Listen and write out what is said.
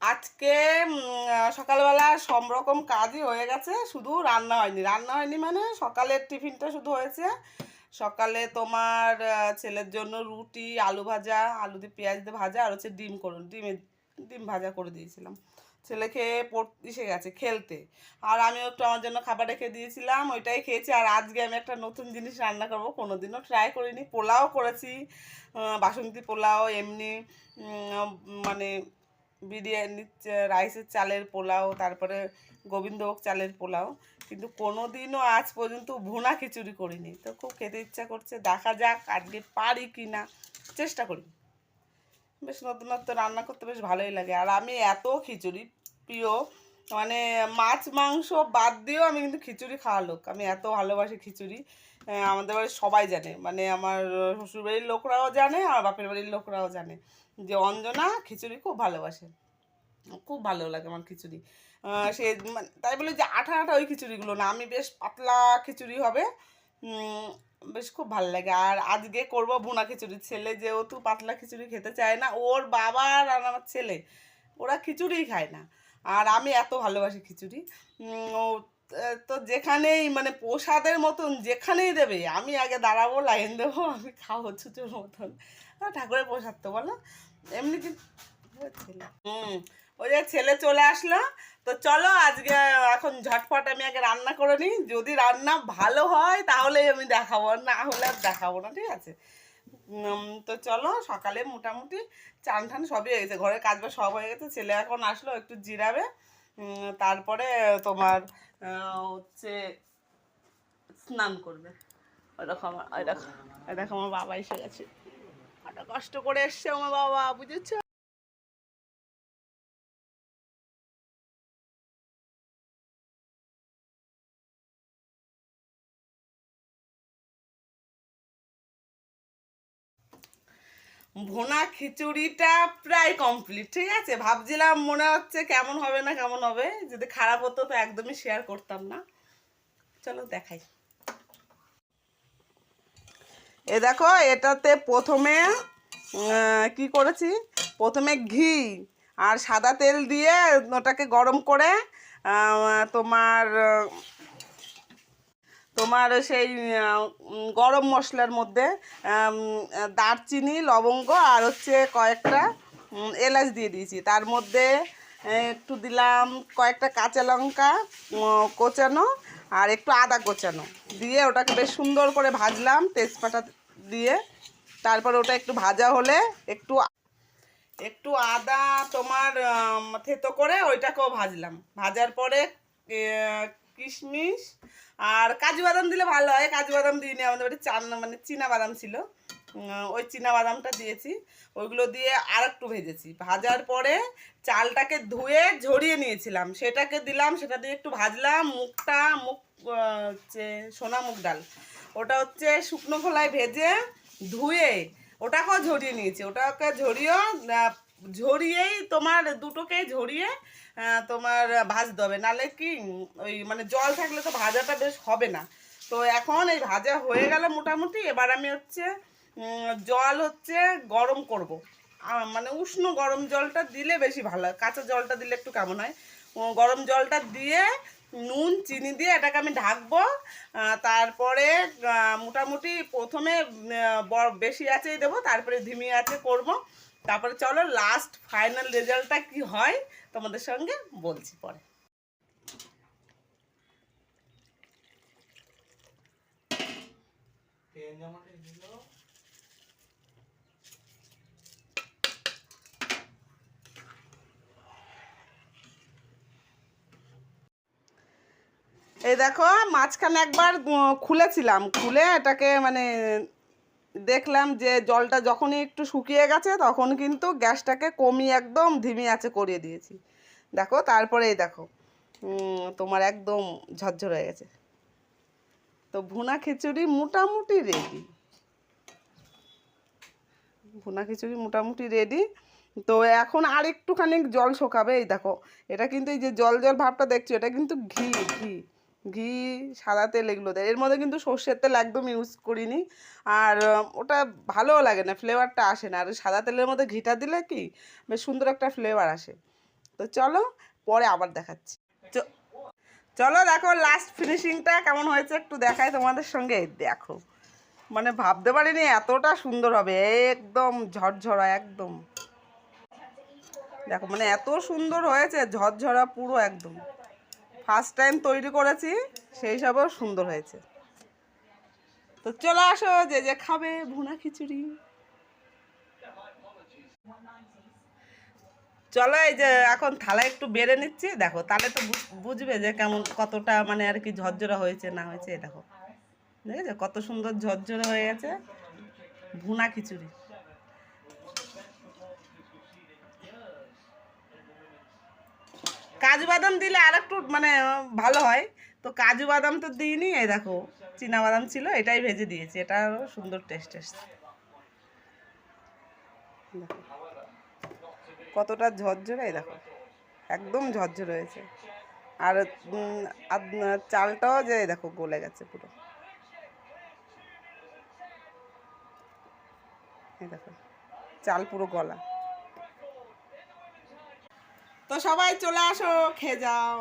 আজকে সকালবেলা সব রকম কাজই হয়ে গেছে, শুধু রান্না হয়নি মানে সকালের টিফিনটা শুধু হয়েছে। সকালে তোমার ছেলের জন্য রুটি, আলু ভাজা, আলু দিয়ে পেঁয়াজ দিয়ে ভাজা, আর হচ্ছে ডিম ভাজা করে দিয়েছিলাম। ছেলে খেয়ে এসে গেছে খেলতে, আর আমিও একটু আমার জন্য খাবার রেখে দিয়েছিলাম, ওইটাই খেয়েছি। আর আজকে আমি একটা নতুন জিনিস রান্না করবো, কোনোদিনও ট্রাই করিনি। পোলাও করেছি, বাসন্তী পোলাও, এমনি মানে বিরিয়ানি, রাইসের চালের পোলাও, তারপরে গোবিন্দভোগ চালের পোলাও, কিন্তু কোনোদিনও আজ পর্যন্ত ভুনা খিচুড়ি করিনি। তো খুব খেতে ইচ্ছা করছে, দেখা যাক আজকে পারি কি না, চেষ্টা করি। বেশ নতুনত্ব রান্না করতে বেশ ভালোই লাগে। আর আমি এত খিচুড়ি প্রিয়, মানে মাছ মাংস বাদ দিয়েও আমি কিন্তু খিচুড়ি খাওয়া লোক, আমি এত ভালোবাসি খিচুড়ি। আমাদের বাড়ির সবাই জানে, মানে আমার শ্বশুরবাড়ির লোকরাও জানে, আর বাপের বাড়ির লোকরাও জানে যে অঞ্জনা খিচুড়ি খুব ভালোবাসে। খুব ভালো লাগে আমার খিচুড়ি। সে তাই বলে যে আঠা আঠা ওই খিচুড়িগুলো না, আমি বেশ পাতলা খিচুড়ি হবে, বেশ খুব ভালো লাগে। আর আজকে করব ভুনা খিচুড়ি। ছেলে যেহেতু পাতলা খিচুড়ি খেতে চায় না, ওর বাবা আর আমার ছেলে ওরা খিচুড়িই খায় না, আর আমি এত ভালোবাসি খিচুড়ি। ও তো যেখানেই মানে প্রসাদের মতন যেখানেই দেবে আমি আগে দাঁড়াবো, লাইন দেবো, আমি খাবো ছুচোর মতন। ঠাকুরের প্রসাদ তো বলো, এমনি কি ওই যে ছেলে চলে আসলো। তো চলো আজকে এখন ঝটপট আমি আগে রান্না করে নিই, যদি রান্না ভালো হয় তাহলে আমি দেখাবো, না হলে আর দেখাবো না, ঠিক আছে? তো চলো, সকালে মোটামুটি চান ঠান সবই হয়ে গেছে, ঘরের কাজ বাজ সব হয়ে গেছে। ছেলে এখন আসলো, একটু জিরাবে, তারপরে তোমার হচ্ছে স্নান করবে। ওই দেখো আমার বাবা এসে গেছে, অত কষ্ট করে এসছে আমার বাবা, বুঝেছো? ভুনা খিচুড়িটা প্রায় কমপ্লিট, ঠিক আছে? ভাবছিলাম মনে হচ্ছে কেমন হবে না কেমন হবে, যদি খারাপ হতো তো একদমই শেয়ার করতাম না। চলো দেখাই। এ দেখো, এটাতে প্রথমে কি করেছি, প্রথমে ঘি আর সাদা তেল দিয়ে ওটাকে গরম করে তোমার তোমার সেই গরম মশলার মধ্যে দারচিনি, লবঙ্গ আর হচ্ছে কয়েকটা এলাচ দিয়ে দিয়েছি। তার মধ্যে একটু দিলাম কয়েকটা কাঁচা লঙ্কা কোচানো, আর একটু আদা কোচানো দিয়ে ওটাকে বেশ সুন্দর করে ভাজলাম তেজপাতা দিয়ে। তারপর ওটা একটু ভাজা হলে একটু একটু আদা তোমার থেতো করে ওইটাকেও ভাজলাম। ভাজার পরে কিশমিশ আর কাজু বাদাম দিলে ভালো হয়, কাজু বাদাম দিইনি, আমাদের বাড়ি মানে চীনা বাদাম ছিল, ওই চীনা বাদামটা দিয়েছি। ওইগুলো দিয়ে আর একটু ভেজেছি। ভাজার পরে চালটাকে ধুয়ে ঝরিয়ে নিয়েছিলাম, সেটাকে দিলাম, সেটা দিয়ে একটু ভাজলাম। মুগ হচ্ছে সোনা মুগ ডাল, ওটা হচ্ছে শুকনো খোলায় ভেজে ধুয়ে ওটাকেও ঝরিয়ে নিয়েছি। ওটাকে ঝরিয়েই তোমার দুটোকেই ঝরিয়ে তোমার ভাজতে হবে, নাহলে কি ওই মানে জল থাকলে তো ভাজাটা বেশ হবে না। তো এখন এই ভাজা হয়ে গেল মোটামুটি, এবার আমি হচ্ছে জল হচ্ছে গরম করব। মানে উষ্ণ গরম জলটা দিলে বেশি ভালো হয়, কাঁচা জলটা দিলে একটু কেমন হয়। গরম জলটা দিয়ে নুন চিনি দিয়ে এটাকে আমি ঢাকবো। তারপরে মোটামুটি প্রথমে বেশি আঁচেই দেবো, তারপরে ধিমি আঁচে করব। তারপরে চলো লাস্ট ফাইনাল রেজাল্টটা কি হয় তোমাদের সঙ্গে বলছি পরে। এই দেখো, মাঝখানে একবার খুলেছিলাম, খুলে এটাকে মানে দেখলাম যে জলটা যখনই একটু শুকিয়ে গেছে তখন কিন্তু গ্যাসটাকে কমিয়ে একদম ধিমি আঁচে করিয়ে দিয়েছি। দেখো, তারপরে এই দেখো তোমার একদম ঝরঝর হয়ে গেছে। তো ভুনা খিচুড়ি মোটামুটি রেডি, ভুনা খিচুড়ি মোটামুটি রেডি। তো এখন আর একটুখানি জল শোকাবে। এই দেখো, এটা কিন্তু এই যে জল জল ভাবটা দেখছো, এটা কিন্তু ঘি ঘি ঘি সাদা তেল এগুলো দেয়, এর মধ্যে কিন্তু সর্ষের তেল একদম ইউজ করিনি। আর ওটা ভালোও লাগে না, ফ্লেভারটা আসে না। আর সাদা তেলের মধ্যে ঘিটা দিলে কি বেশ সুন্দর একটা ফ্লেভার আসে। তো চলো পরে আবার দেখাচ্ছি। চলো দেখো লাস্ট ফিনিশিংটা কেমন হয়েছে একটু দেখাই তোমাদের সঙ্গে। এই দেখো, মানে ভাবতে পারিনি এতটা সুন্দর হবে, একদম ঝরঝরা একদম। দেখো মানে এত সুন্দর হয়েছে, ঝরঝরা পুরো একদম। ফার্স্ট টাইম তৈরি করেছি, সেই হিসাবেও সুন্দর হয়েছে। তো চলে আসো যে যে খাবে ভুনা খিচুড়ি। চলো এই যে এখন থালায় একটু বেড়ে নিচ্ছি, দেখো তাহলে তো বুঝবে যে কেমন কতটা মানে আর কি ঝরঝরা হয়েছে না হয়েছে। দেখো দেখেছো কত সুন্দর ঝরঝরে হয়ে গেছে ভুনা খিচুড়ি। কাজু বাদাম দিলে আর একটু মানে ভালো হয়, তো কাজু বাদাম তো দিইনি। এই দেখো চীনা বাদাম ছিল, এটাই ভেজে দিয়েছি, এটারও সুন্দর টেস্ট এসছে। দেখো কতটা ঝরঝরে, এই দেখো একদম ঝরঝরে হয়েছে। আর চালটাও যে দেখো গলে গেছে পুরো, এই দেখো চাল পুরো গলা। তো সবাই চলে আসো, খেয়ে যাও।